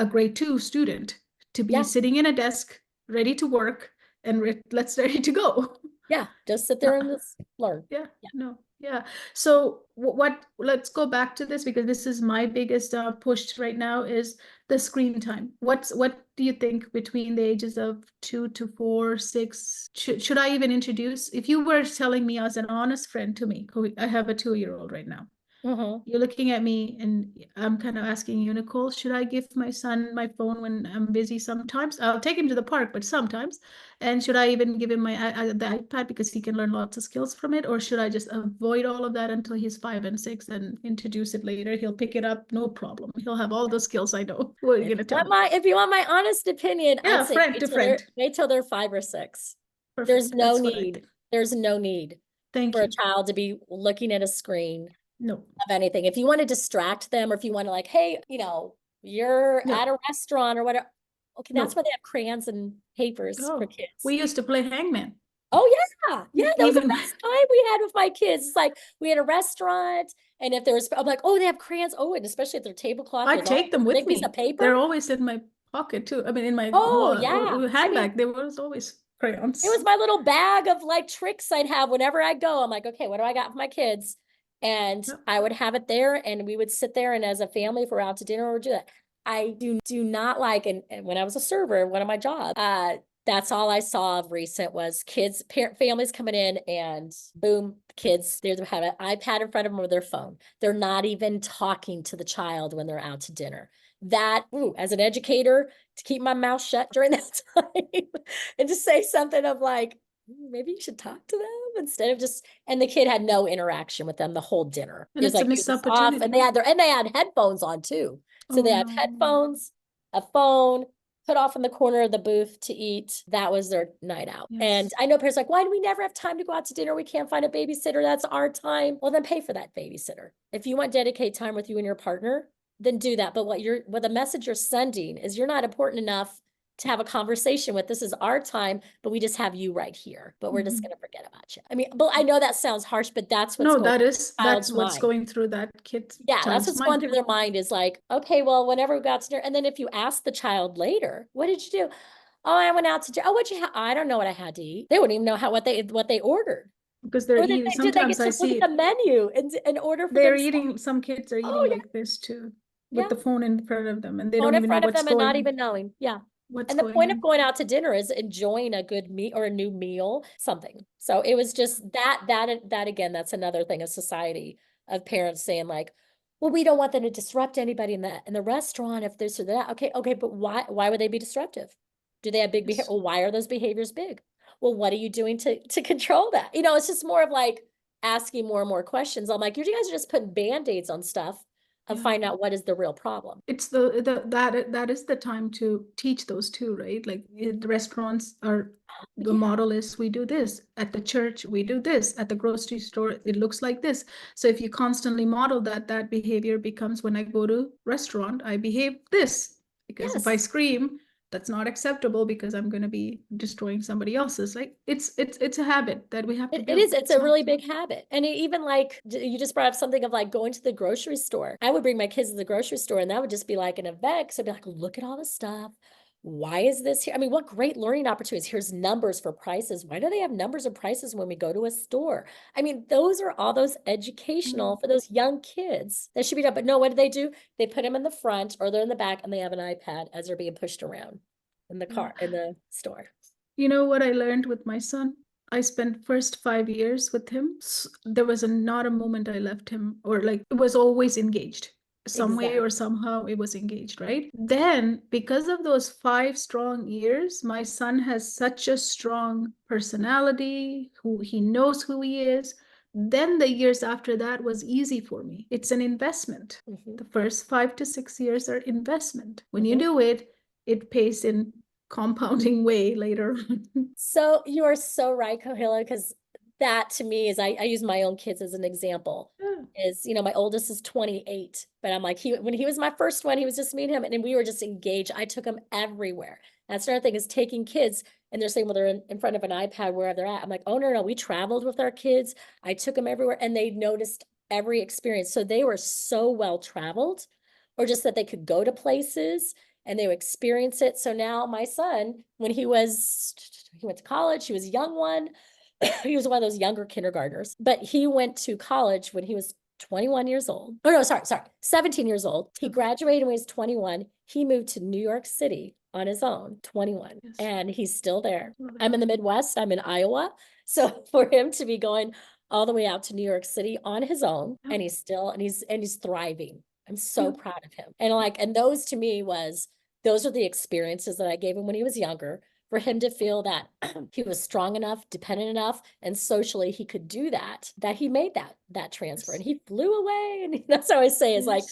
B: grade 2 student to be
C: Yeah.
B: sitting in a desk, ready to work, and let's ready to go.
C: Yeah. Just sit there and just learn.
B: Yeah, no, yeah. So let's go back to this because this is my biggest push right now is the screen time. What do you think between the ages of 2 to 4, 6? Should I even introduce? If you were telling me as an honest friend to me, I have a 2-year-old right now.
C: Mhm.
B: You're looking at me and I'm kind of asking you, Nicole, should I give my son my phone when I'm busy sometimes? I'll take him to the park, but sometimes. And should I even give him the iPad because he can learn lots of skills from it? Or should I just avoid all of that until he's 5 and 6 and introduce it later? He'll pick it up, no problem. He'll have all the skills I know. What are you gonna tell me?
C: If you want my honest opinion,
B: Yeah,
C: I'd say
B: friend to friend.
C: wait till they're 5 or 6.
B: Perfect.
C: There's no
B: That's what I
C: need.
B: think.
C: There's no need
B: Thank
C: for a
B: you.
C: child to be looking at a screen
B: No.
C: of anything. If you want to distract them, or if you want to like, hey, you're
B: No.
C: at a restaurant or whatever. Okay, that's
B: No.
C: why they have crayons and papers for
B: Oh,
C: kids.
B: we used to play hangman.
C: Oh yeah. Yeah, that was the
B: Even
C: best time we had with my kids. It's like we had a restaurant, and if there's, I'm like, oh, they have crayons. Oh, and especially if they're tablecloth
B: I
C: with all
B: take them
C: the
B: with
C: big piece
B: me.
C: of paper.
B: They're always in my pocket too. I mean, in my
C: Oh yeah.
B: handbag. There was always crayons.
C: It was my little bag of like tricks I'd have whenever I go. I'm like, okay, what do I got for my kids? And
B: Yep.
C: I would have it there, and we would sit there, and as a family, if we're out to dinner or do that. I do not like, and when I was a server, one of my jobs, that's all I saw of recent was kids, families coming in, and boom, kids, they have an iPad in front of them or their phone. They're not even talking to the child when they're out to dinner. That, as an educator, to keep my mouth shut during that time and to say something of like, maybe you should talk to them instead of just, and the kid had no interaction with them the whole dinner.
B: And
C: It was
B: it's a
C: like
B: missed
C: it was off,
B: opportunity.
C: and they had headphones on too. So
B: Oh,
C: they had
B: no.
C: headphones, a phone, put off in the corner of the booth to eat. That was their night out.
B: Yes.
C: And I know parents are like, why do we never have time to go out to dinner? We can't find a babysitter. That's our time. Well, then pay for that babysitter. If you want to dedicate time with you and your partner, then do that. But what the message you're sending is you're not important enough to have a conversation with. This is our time, but we just have you right here. But we're just going to forget about you. I mean, but I know that sounds harsh, but that's what's going
B: that's
C: child's
B: what's
C: mind.
B: going through that kid's
C: Yeah, that's
B: child's
C: what's
B: mind.
C: going through their mind is like, okay, well, whenever we got to dinner, and then if you ask the child later, what did you do? Oh, I went out to dinner. Oh, what'd you have? I don't know what I had to eat. They wouldn't even know what they ordered.
B: Because they're
C: Or
B: eating.
C: did they get
B: Sometimes I
C: to look
B: see
C: at the menu and order for
B: they're
C: themselves?
B: eating. Some kids are eating
C: Oh, yeah.
B: like this too,
C: Yeah.
B: with the phone in front of them, and they
C: Phone
B: don't
C: in
B: even know
C: front of
B: what's
C: them and not
B: going.
C: even knowing. Yeah.
B: What's
C: And the
B: going
C: point
B: on.
C: of going out to dinner is enjoying a good meal or a new meal, something. So it was just that again, that's another thing of society, of parents saying like, well, we don't want them to disrupt anybody in the restaurant if this or that. Okay, but why would they be disruptive? Do they have big behavior? Well, why are those behaviors big? Well, what are you doing to control that? It's just more of like asking more and more questions. I'm like, you guys are just putting band-aids on stuff and
B: Yeah.
C: find out what is the real problem.
B: It's that is the time to teach those too, right? Like the restaurants are the model is we do this at the church, we do this at the grocery store, it looks like this. So if you constantly model that behavior becomes when I go to restaurant, I behave this. Because if I
C: Yes.
B: scream, that's not acceptable because I'm going to be destroying somebody else's. Like it's a habit that we have to
C: It
B: build.
C: is. It's a really big habit. And even like, you just brought up something of like going to the grocery store. I would bring my kids to the grocery store, and that would just be like an event. So I'd be like, look at all this stuff. Why is this here? I mean, what great learning opportunities. Here's numbers for prices. Why do they have numbers and prices when we go to a store? I mean, those are all those educational for those young kids that should be done. But no, what do? They put them in the front or they're in the back, and they have an iPad as they're being pushed around in the car, in the store.
B: You know what I learned with my son? I spent first 5 years with him. There was not a moment I left him, or like it was always engaged. Some way or somehow it was engaged, right? Then, because of those 5 strong years, my son has such a strong personality, he knows who he is. then the years after that was easy for me. It's an investment.
C: Mhm.
B: The first 5 to 6 years are investment. When you
C: Mhm.
B: do it, it pays in compounding way later on.
C: So you are so right, Kohila, because that to me is, I use my own kids as an example.
B: Yeah.
C: Is, my oldest is 28, but I'm like, when he was my first one, he was just me and him, and we were just engaged. I took him everywhere. That's another thing, is taking kids, and they're saying, well, they're in front of an iPad wherever they're at. I'm like, oh, no, we traveled with our kids. I took them everywhere, and they noticed every experience. So they were so well traveled, or just that they could go to places and they would experience it. So now my son, when he went to college, he was a young one. He was one of those younger kindergartners, but he went to college when he was 21 years old. Oh, no, sorry, 17 years old. He graduated when he was 21. He moved to New York City on his own, 21,
B: Yes.
C: and he's still there.
B: Love it.
C: I'm in the Midwest. I'm in Iowa. So for him to be going all the way out to New York City on his own,
B: Yeah.
C: and he's thriving. I'm so
B: Yeah.
C: proud of him. And those to me those are the experiences that I gave him when he was younger, for him to feel that he was strong enough, dependent enough, and socially he could do that he made that transfer.
B: Yes.
C: And he flew away. And that's how I say, is like,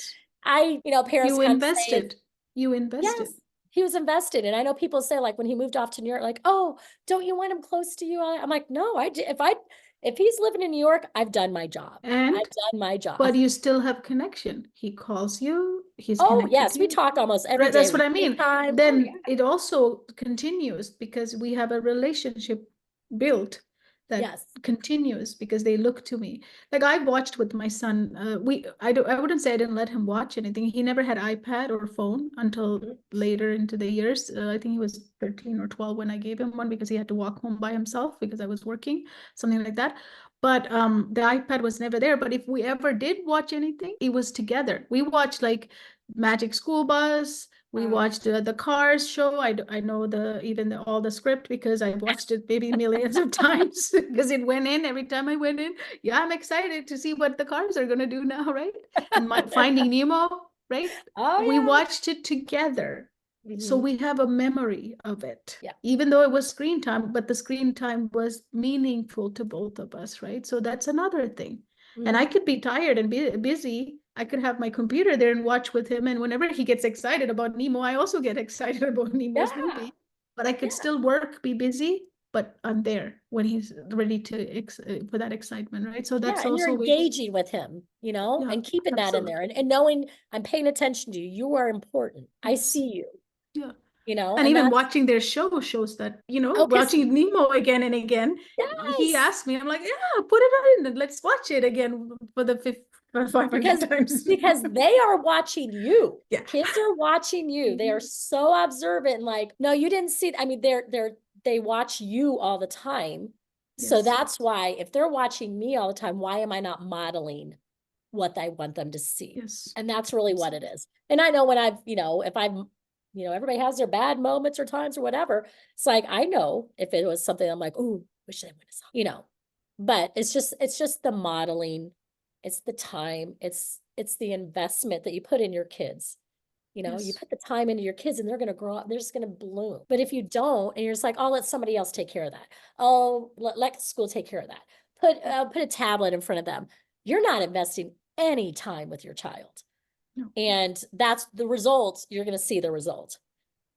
B: Yes.
C: parents
B: You
C: kind of say,
B: invested. You invested.
C: yes, he was invested. And I know people say, like, when he moved off to New York, like, oh, don't you want him close to you? I'm like, no, if he's living in New York, I've done my job.
B: And
C: I've done my job.
B: but you still have connection. He calls you, he's
C: Oh,
B: connected
C: yes,
B: to
C: we
B: you.
C: talk almost every
B: Right,
C: day.
B: that's what I mean.
C: FaceTime.
B: Then
C: Oh, yeah.
B: it also continues because we have a relationship built that
C: Yes.
B: continues because they look to me. Like I watched with my son. I wouldn't say I didn't let him watch anything. He never had iPad or phone until
C: Mhm.
B: later into the years. I think he was 13 or 12 when I gave him one because he had to walk home by himself because I was working, something like that. But the iPad was never there. But if we ever did watch anything, it was together. We watched like Magic School Bus. We watched the Cars show. I know all the script because I watched it maybe millions of times because it went in every time I went in. Yeah, I'm excited to see what the cars are gonna do now, right? And Finding Nemo, right?
C: Oh,
B: We
C: yeah.
B: watched it together. So
C: Mhm.
B: we have a memory of it.
C: Yeah.
B: Even though it was screen time, but the screen time was meaningful to both of us, right? So that's another thing. And I
C: Mhm.
B: could be tired and busy. I could have my computer there and watch with him. And whenever he gets excited about Nemo, I also get excited about Nemo's
C: Yeah.
B: movie. But I could
C: Yeah.
B: still work, be busy, but I'm there when he's ready for that excitement, right? So that's
C: Yeah, and you're
B: also
C: engaging with him,
B: yeah,
C: and keeping that in
B: absolutely.
C: there, and knowing I'm paying attention to you. You are important. I
B: Yes.
C: see you,
B: Yeah. And
C: and
B: even
C: that's
B: watching their show shows that,
C: because
B: watching Nemo again and again, he
C: yes,
B: asked me, I'm like, yeah, put it on and let's watch it again for the 500
C: because
B: times.
C: they are watching you.
B: Yeah.
C: Kids are watching you. They are so observant and like, no, you didn't see. I mean, they watch you all the time. So
B: Yes.
C: that's why if they're watching me all the time, why am I not modeling what I want them to see?
B: Yes.
C: And that's really what it is. And I know when if I'm, everybody has their bad moments or times or whatever. It's like, I know if it was something I'm like, oh, wish I would have saw, but it's just the modeling. It's the time. It's the investment that you put in your kids. You
B: Yes.
C: put the time into your kids and they're going to grow up. They're just going to bloom. But if you don't, and you're just like, oh, let somebody else take care of that. Oh, let school take care of that. Put a tablet in front of them. You're not investing any time with your child.
B: No.
C: And that's the result. You're going to see the result.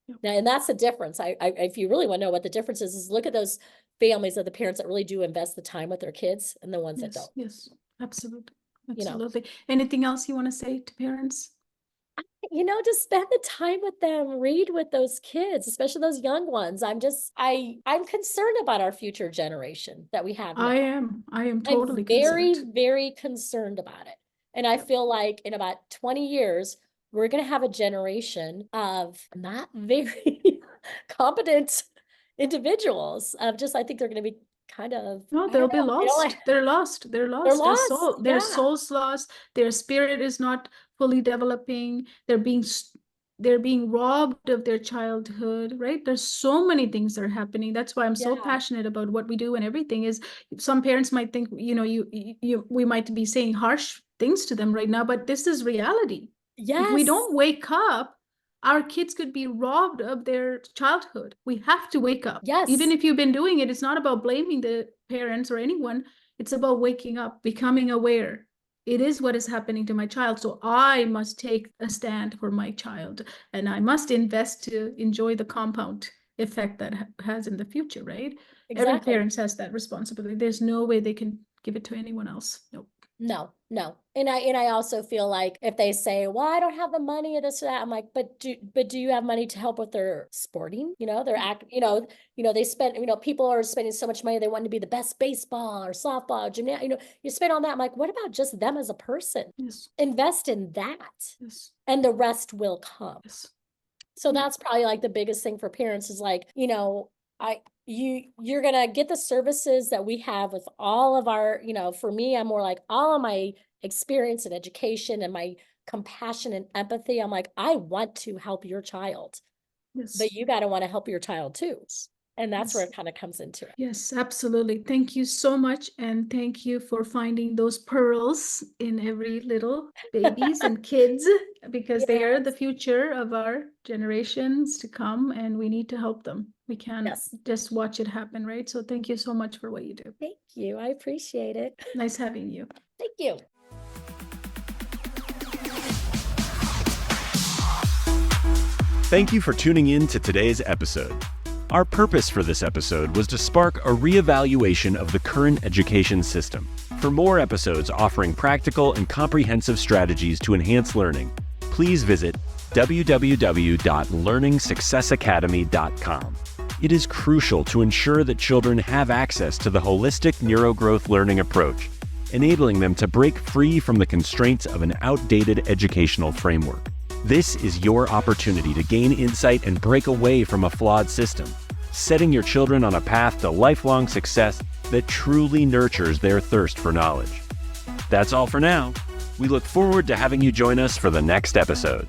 B: Yep.
C: Now, and that's the difference. If you really want to know what the difference is look at those families of the parents that really do invest the time with their kids and the ones that don't.
B: Yes, absolutely.
C: You know.
B: Absolutely. Anything else you want to say to parents?
C: Just spend the time with them, read with those kids, especially those young ones. I'm concerned about our future generation that we have now.
B: I am totally
C: I'm very,
B: concerned.
C: very concerned about it. And I feel like in about 20 years, we're going to have a generation of not very competent individuals. I think they're going to be kind of,
B: No,
C: I
B: they'll
C: don't
B: be
C: know,
B: lost. They're lost. They're lost.
C: they're
B: Their
C: lost.
B: soul, their
C: Yeah.
B: soul's lost. Their spirit is not fully developing. They're being robbed of their childhood, right? There's so many things that are happening. That's why I'm so
C: Yeah.
B: passionate about what we do and everything. Is some parents might think, we might be saying harsh things to them right now, but this is reality. If we
C: Yes.
B: don't wake up, our kids could be robbed of their childhood. We have to wake up.
C: Yes.
B: Even if you've been doing it, it's not about blaming the parents or anyone. It's about waking up, becoming aware. It is what is happening to my child. So I must take a stand for my child, and I must invest to enjoy the compound effect that has in the future, right? Every
C: Exactly.
B: parent has that responsibility. There's no way they can give it to anyone else. Nope.
C: No. And I also feel like if they say, well, I don't have the money or this or that, I'm like, but do you have money to help with their sporting? Their act, they spend, people are spending so much money. They want to be the best baseball or softball, gymnastics, you spend on that. I'm like, what about just them as a person?
B: Yes.
C: Invest in that.
B: Yes.
C: And the rest will come.
B: Yes.
C: So that's probably like the biggest thing for parents is like, you're gonna get the services that we have with all of our, for me, I'm more like all of my experience and education and my compassion and empathy. I'm like, I want to help your child,
B: Yes.
C: but you got to want to help your child too. And that's where
B: Yes.
C: it kind of comes into it.
B: Yes, absolutely. Thank you so much. And thank you for finding those pearls in every little babies and kids, because they are the future of our generations to come, and we need to help them. We can't just watch it happen, right? So thank you so much for what you do.
C: Thank you. I appreciate it.
B: Nice having you.
C: Thank you.
A: Thank you for tuning in to today's episode. Our purpose for this episode was to spark a reevaluation of the current education system. For more episodes offering practical and comprehensive strategies to enhance learning, please visit www.learningsuccessacademy.com. It is crucial to ensure that children have access to the holistic neurogrowth learning approach, enabling them to break free from the constraints of an outdated educational framework. This is your opportunity to gain insight and break away from a flawed system, setting your children on a path to lifelong success that truly nurtures their thirst for knowledge. That's all for now. We look forward to having you join us for the next episode.